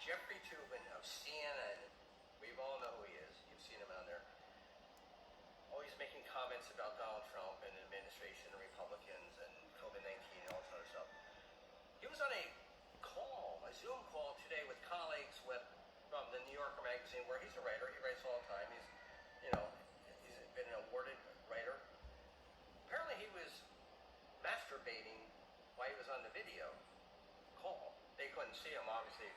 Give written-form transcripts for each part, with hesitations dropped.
Jeffrey Toobin of CNN. We all know who he is. You've seen him out there. Always making comments about Donald Trump and the administration and Republicans and COVID-19 and all this other stuff. He was on a Zoom call today with colleagues from the New Yorker magazine, where he's a writer. He writes all the time. He's been an awarded writer. Apparently he was masturbating while he was on the video call. They couldn't see him, obviously,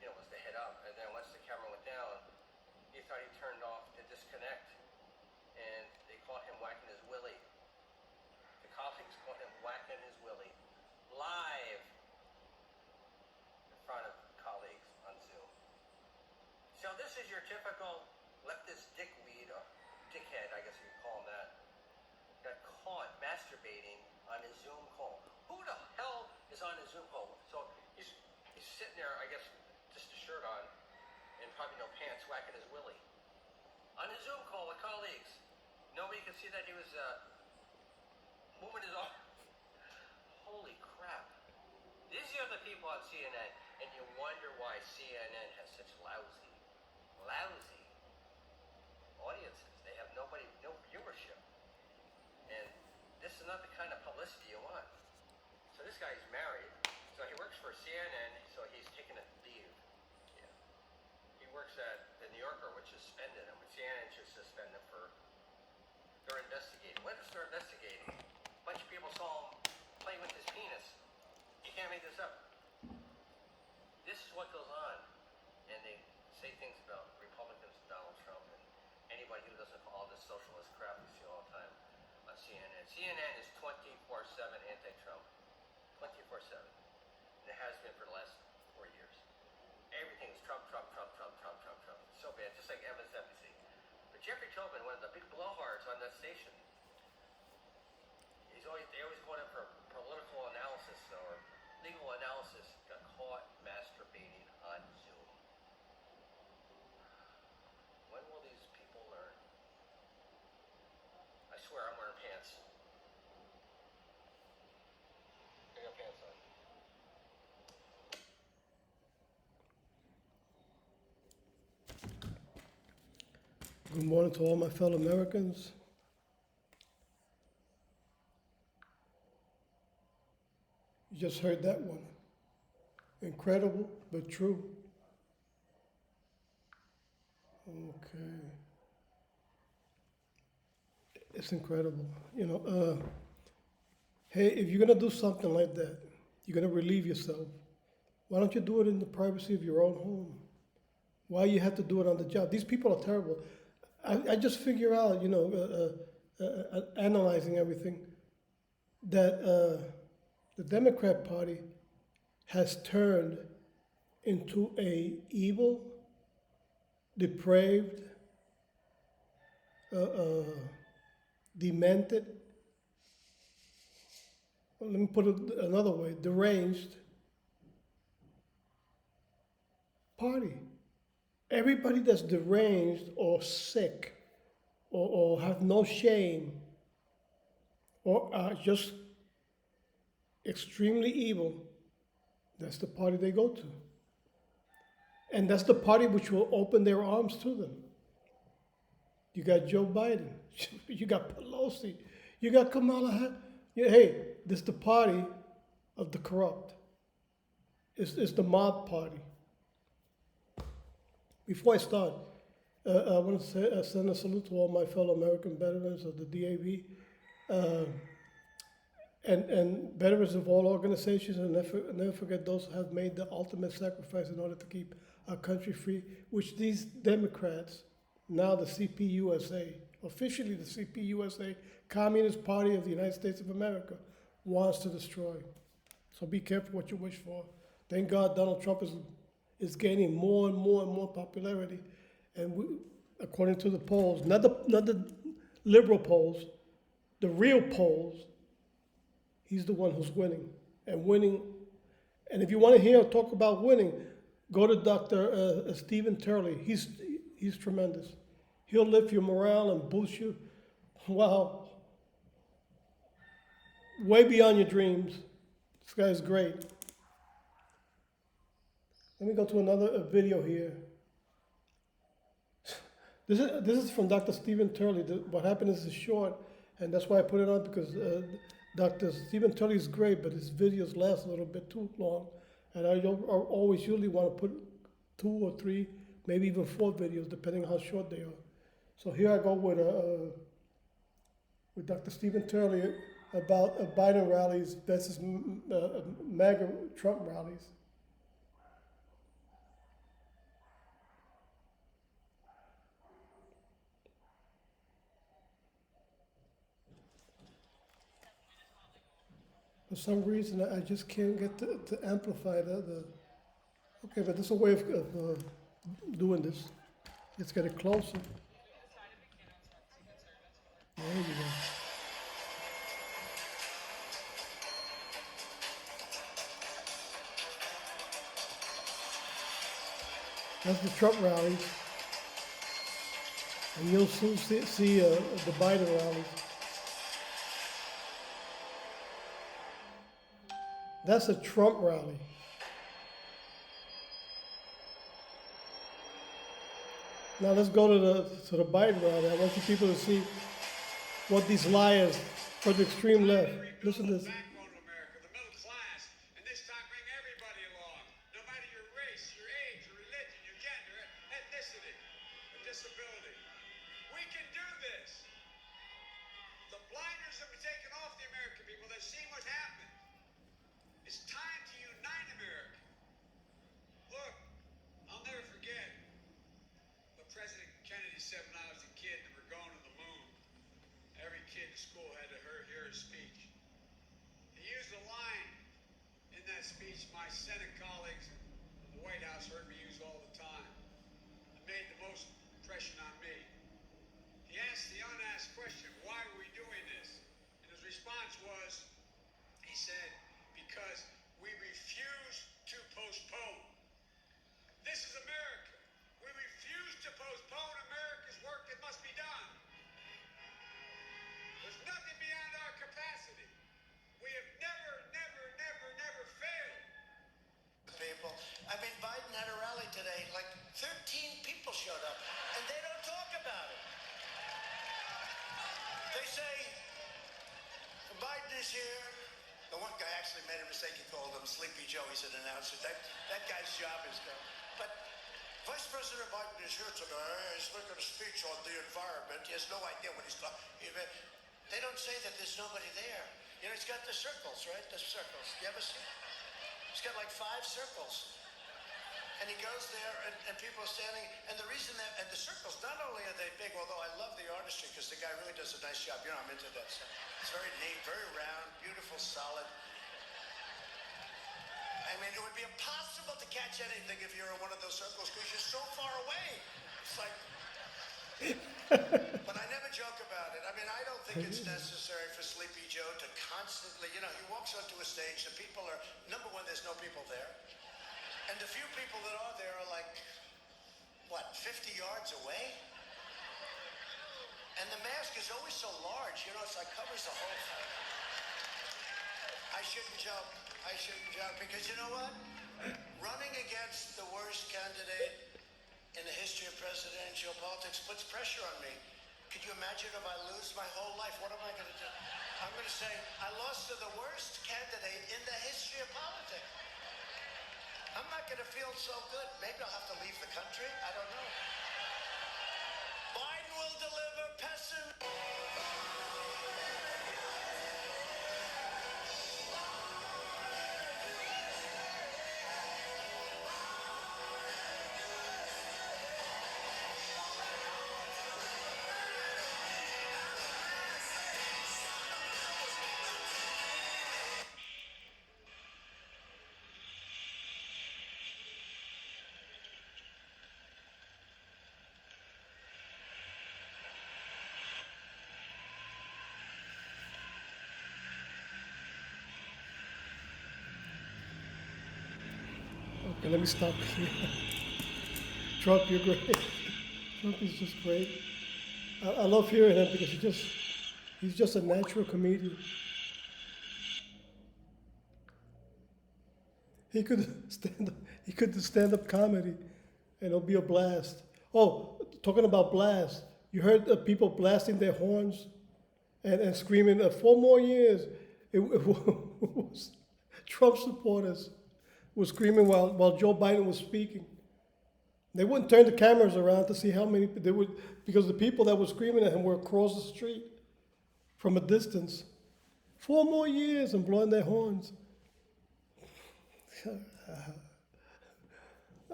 it was the head up. And then once the camera went down, he thought he turned off to disconnect. And they caught him whacking his willy. The colleagues caught him whacking his willy live in front of colleagues on Zoom. So this is your typical leftist dickweed, or dickhead, I guess you could call him that, got caught masturbating on his Zoom call. Who the hell is on his Zoom call? So he's sitting there, I guess, just a shirt on and probably no pants, whacking his willy on his Zoom call with colleagues. Nobody could see that he was moving his arm. Holy crap. These are the people on CNN, and you wonder why CNN has such lousy audiences. They have no viewership. And this is not the kind of publicity you want. So this guy's married, so he works for CNN, so he's taking a leave. Yeah. He works at the New Yorker, which suspended him. CNN should suspend him they're investigating. What is they're investigating? A bunch of people saw him play with his penis. You can't make this up. This is what goes on. And they say things about Republicans and Donald Trump and anybody who doesn't follow this socialist crap you see all the time on CNN. CNN is 24/7 anti-Trump. 24/7. And it has been for the last 4 years. Everything is Trump. It's so bad, just like MSNBC. But Jeffrey Toobin, one of the big blowhards on that station, they always call him for political analysis or legal analysis, got caught masturbating on Zoom. When will these people learn? I swear I'm wearing pants. I got pants on. Good morning to all my fellow Americans. You just heard that one. Incredible, but true. Okay. It's incredible. Hey, if you're going to do something like that, you're going to relieve yourself. Why don't you do it in the privacy of your own home? Why you have to do it on the job? These people are terrible. I just figure out, analyzing everything, that the Democrat Party has turned into a evil, depraved, demented, let me put it another way, deranged party. Everybody that's deranged or sick or have no shame or are just extremely evil, that's the party they go to. And that's the party which will open their arms to them. You got Joe Biden, you got Pelosi, you got Kamala Harris. Hey, this is the party of the corrupt. It's the mob party. Before I start, I want to send a salute to all my fellow American veterans of the DAV and veterans of all organizations, and never forget those who have made the ultimate sacrifice in order to keep our country free, which these Democrats, now the CPUSA, officially the CPUSA, Communist Party of the United States of America, wants to destroy. So be careful what you wish for. Thank God Donald Trump is gaining more and more popularity, and according to the polls, not the liberal polls, the real polls, he's the one who's winning. And if you want to hear talk about winning, go to Dr. Stephen Turley. He's tremendous. He'll lift your morale and boost you. Wow, way beyond your dreams. This guy's great. Let me go to another video here. This is from Dr. Stephen Turley. What happened is it's short, and that's why I put it on because Dr. Stephen Turley is great, but his videos last a little bit too long, and I always usually want to put 2 or 3, maybe even 4 videos, depending how short they are. So here I go with Dr. Stephen Turley about Biden rallies versus MAGA Trump rallies. For some reason, I just can't get to amplify the. Okay, but there's a way of doing this. Let's get it closer. There you go. That's the Trump rallies. And you'll soon see the Biden rallies. That's a Trump rally. Now let's go to the Biden rally. I want you people to see what these liars from the extreme left. Listen to this. Backbone of America, the middle class, and this time bring everybody along, no matter your race, your age, your religion, your gender, ethnicity, or disability. We can do this. The blinders have been taken off the American people. They've seen what happened. It's time to unite America. Look, I'll never forget what President Kennedy said when I was a kid and we were going to the moon. Every kid in school had to hear his speech. He used a line in that speech my Senate colleagues in the White House heard me use all the time. It made the most impression on me. He asked the unasked question, why are we doing this? And his response was, he said, because we refuse to postpone. This is America. We refuse to postpone America's work that must be done. There's nothing beyond our capacity. We have never failed. People. I mean, Biden had a rally today, like 13 people showed up, and they don't talk about it. They say, Biden is here. The one guy actually made a mistake. He called him Sleepy Joe. He's an announcer. That guy's job is done. But Vice President Biden is here today. He's making a speech on the environment. He has no idea what he's talking. They don't say that there's nobody there. You know, he's got the circles, right? The circles. You ever see it? He's got like 5 circles. And he goes there, and people are standing. And the reason that, and the circles, not only are they big, although I love the artistry, because the guy really does a nice job. You know, I'm into that stuff. It's very neat, very round, beautiful, solid. I mean, it would be impossible to catch anything if you're in one of those circles, because you're so far away. It's like, but I never joke about it. I mean, I don't think it's necessary for Sleepy Joe to constantly, you know, he walks onto a stage, the people are, number one, there's no people there. And the few people that are there are like, what, 50 yards away? And the mask is always so large, you know, it's like covers the whole thing. I shouldn't jump, because you know what? Running against the worst candidate in the history of presidential politics puts pressure on me. Could you imagine if I lose my whole life? What am I going to do? I'm going to say, I lost to the worst candidate in the history of politics. I'm not going to feel so good. Maybe I'll have to leave the country. I don't know. Biden will deliver pessimism. Okay, let me stop here. Trump, you're great. Trump is just great. I love hearing him because he's just a natural comedian. He could stand up. He could do stand up comedy, and it'll be a blast. Oh, talking about blast, you heard people blasting their horns and screaming 4 more years. It was Trump supporters were screaming while Joe Biden was speaking. They wouldn't turn the cameras around to see how many they would, because the people that were screaming at him were across the street from a distance. 4 more years and blowing their horns.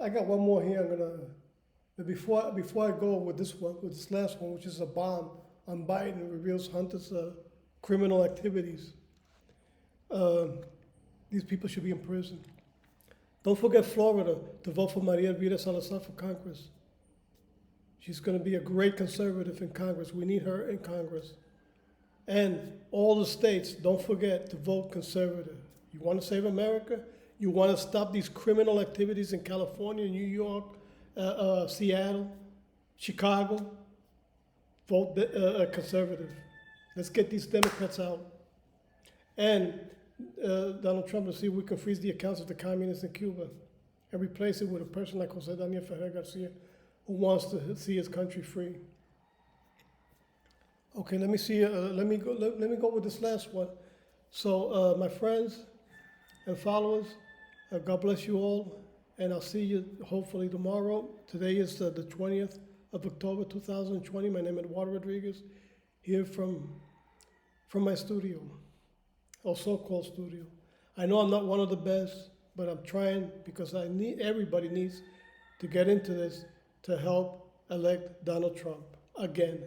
I got one more here. But before I go with this last one, which is a bomb on Biden, reveals Hunter's criminal activities. These people should be in prison. Don't forget Florida to vote for Maria Elvira Salazar for Congress. She's going to be a great conservative in Congress. We need her in Congress. And all the states, don't forget to vote conservative. You want to save America? You want to stop these criminal activities in California, New York, Seattle, Chicago? Vote conservative. Let's get these Democrats out. And Donald Trump, to see if we can freeze the accounts of the communists in Cuba and replace it with a person like Jose Daniel Ferrer Garcia, who wants to see his country free. Okay, let me see. Let me go with this last one. So, my friends and followers, God bless you all, and I'll see you hopefully tomorrow. Today is the 20th of October, 2020. My name is Eduardo Rodriguez, here from my studio, or so-called studio. I know I'm not one of the best, but I'm trying because everybody needs to get into this to help elect Donald Trump again.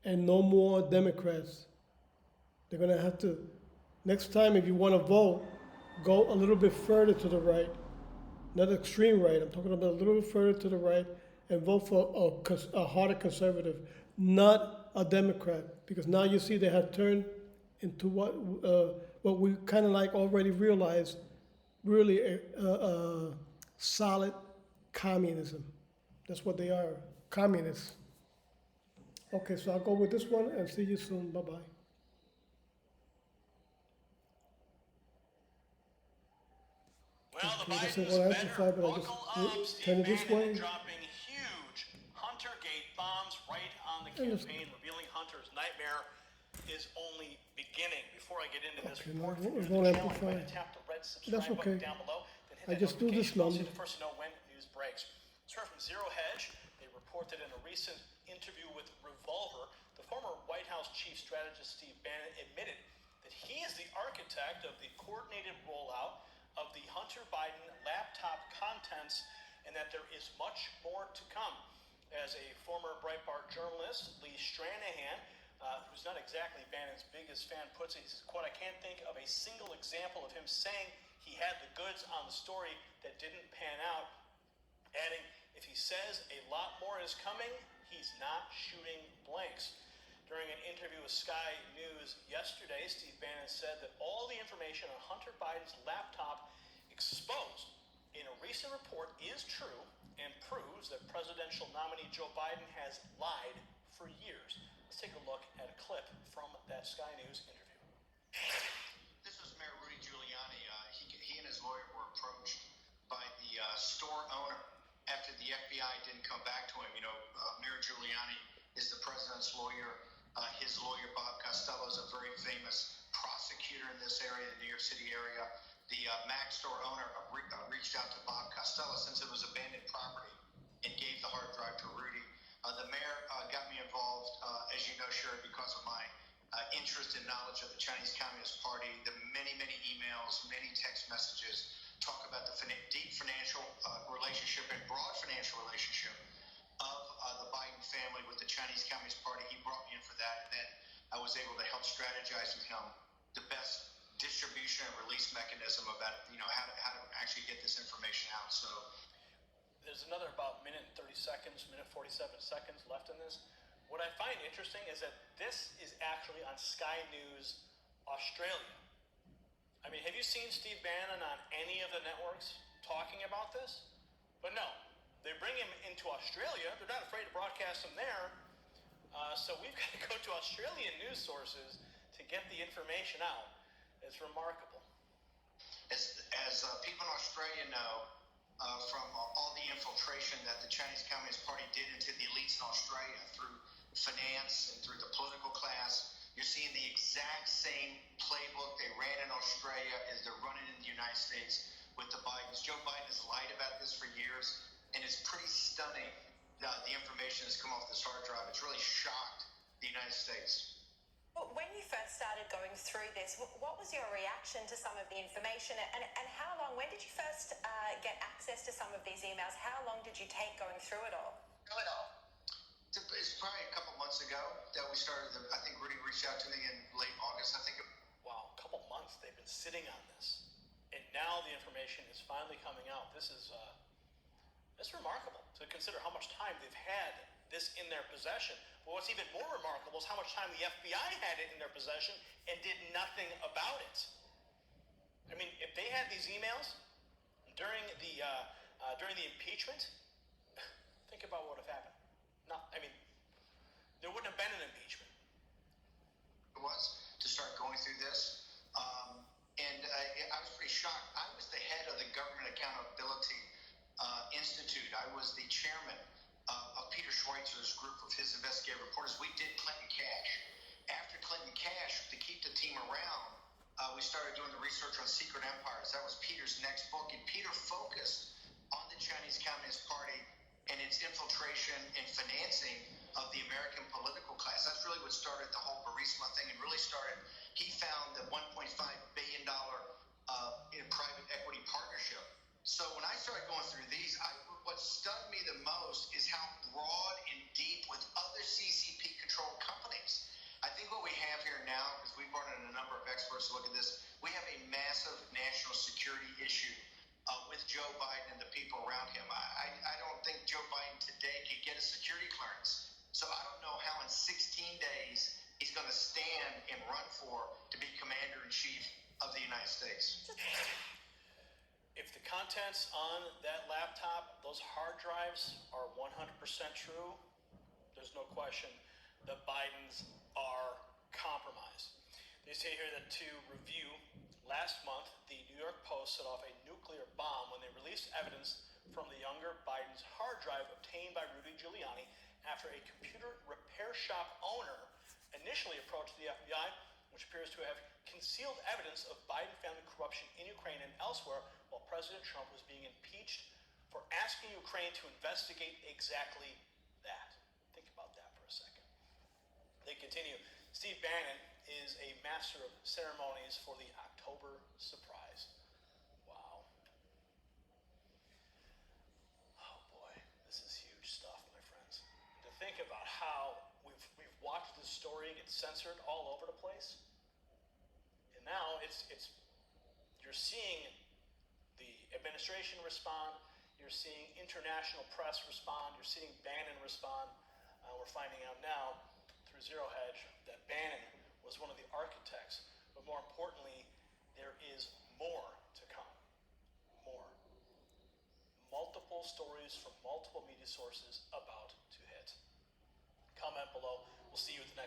And no more Democrats. They're gonna have to, next time if you wanna vote, go a little bit further to the right, not extreme right, I'm talking about a little bit further to the right and vote for a harder conservative, not a Democrat, because now you see they have turned into what we kind of like already realized, really a solid communism. That's what they are, communists. Okay, so I'll go with this one and see you soon. Bye-bye. Well, the Okay, this is Bidens what I better amplify, but I buckle up. just Steve turn it this Bannon way. dropping huge Huntergate bombs right on the And just- campaign, revealing Hunter's nightmare is only beginning. Before I get into this Okay, no, report, it if won't you're the channel, amplify. you tap the red subscribe That's button okay. down below, then hit I that just do this notification bell so number. you're the first to know when news breaks. Let's hear from Zero Hedge. They reported in a recent interview with Revolver, the former White House chief strategist Steve Bannon admitted that he is the architect of the coordinated rollout of the Hunter Biden laptop contents and that there is much more to come. As a former Breitbart journalist, Lee Stranahan, who's not exactly Bannon's biggest fan, puts it, he says, quote, "I can't think of a single example of him saying he had the goods on the story that didn't pan out," adding, "If he says a lot more is coming, he's not shooting blanks." During an interview with Sky News yesterday, Steve Bannon said that all the information on Hunter Biden's laptop exposed in a recent report is true and proves that presidential nominee Joe Biden has lied for years. Let's take a look at a clip from that Sky News interview. This was Mayor Rudy Giuliani. He and his lawyer were approached by the store owner after the FBI didn't come back to him. You know, Mayor Giuliani is the president's lawyer. His lawyer, Bob Costello, is a very famous prosecutor in this area, the New York City area. The Mac store owner reached out to Bob Costello since it was abandoned property and gave the hard drive to Rudy. The mayor got me involved, as you know, Sherry, because of my interest and knowledge of the Chinese Communist Party. The many, many emails, many text messages talk about the deep financial relationship and broad financial relationship of the Biden family with the Chinese Communist Party. He brought me in for that, and then I was able to help strategize with him the best distribution and release mechanism about, you know, how to actually get this information out. So there's another about minute 30 seconds, minute 47 seconds left in this. What I find interesting is that this is actually on Sky News Australia. I mean, have you seen Steve Bannon on any of the networks talking about this? But no, they bring him into Australia. They're not afraid to broadcast him there. So we've got to go to Australian news sources to get the information out. It's remarkable. as know from all the infiltration that the Chinese Communist Party did into the elites in Australia through finance and through the political class. You're seeing the exact same playbook they ran in Australia as they're running in the United States with the Bidens. Joe Biden has lied about this for years, and it's pretty stunning the information that's come off this hard drive. It's really shocked the United States. Well, when you first started going through this, what was your reaction to some of the information, and how long, when did you first get access to some of these emails? How long did you take going through it all? It's probably a couple months ago that we started. I think Rudy reached out to me in late August. I think. Wow, a couple months they've been sitting on this, and now the information is finally coming out. This is it's remarkable to consider how much time they've had this in their possession. But what's even more remarkable is how much time the FBI had it in their possession and did nothing about it. I mean, if they had these emails during the impeachment, think about what would have happened. There wouldn't have been an impeachment. It was to start going through this, and I was pretty shocked. I was the head of the Government Accountability Institute. I was the chairman of Peter Schweitzer's group of his investigative reporters. We did Clinton Cash. After Clinton Cash, to keep the team around, we started doing the research on secret empires. That was Peter's next book, and Peter focused on the Chinese Communist Party and its infiltration and financing of the American political class. That's really what started the whole Burisma thing, and really started. He found the $1.5 billion in private equity partnership. So when I started going through these, what stunned me the most is how broad and deep with other CCP-controlled companies. I think what we have here now, because we brought in a number of experts to look at this, we have a massive national security issue with Joe Biden and the people around him. I don't think Joe Biden today could get a security clearance. So I don't know how in 16 days he's going to stand and run for to be commander-in-chief of the United States. If the contents on that laptop, those hard drives, are 100% true, there's no question the Bidens are compromised. They say here that to review, last month, the New York Post set off a nuclear bomb when they released evidence from the younger Biden's hard drive obtained by Rudy Giuliani after a computer repair shop owner initially approached the FBI, which appears to have concealed evidence of Biden family corruption in Ukraine and elsewhere while President Trump was being impeached for asking Ukraine to investigate exactly that. Think about that for a second. They continue. Steve Bannon is a master of ceremonies for the October surprise. Wow. Oh boy, this is huge stuff, my friends. To think about how we've watched this story get censored all over the place, and now it's you're seeing the administration respond, you're seeing international press respond, you're seeing Bannon respond. We're finding out now through Zero Hedge that Bannon was one of the architects, but more importantly, there is more to come. More. Multiple stories from multiple media sources about to hit. Comment below. We'll see you at the next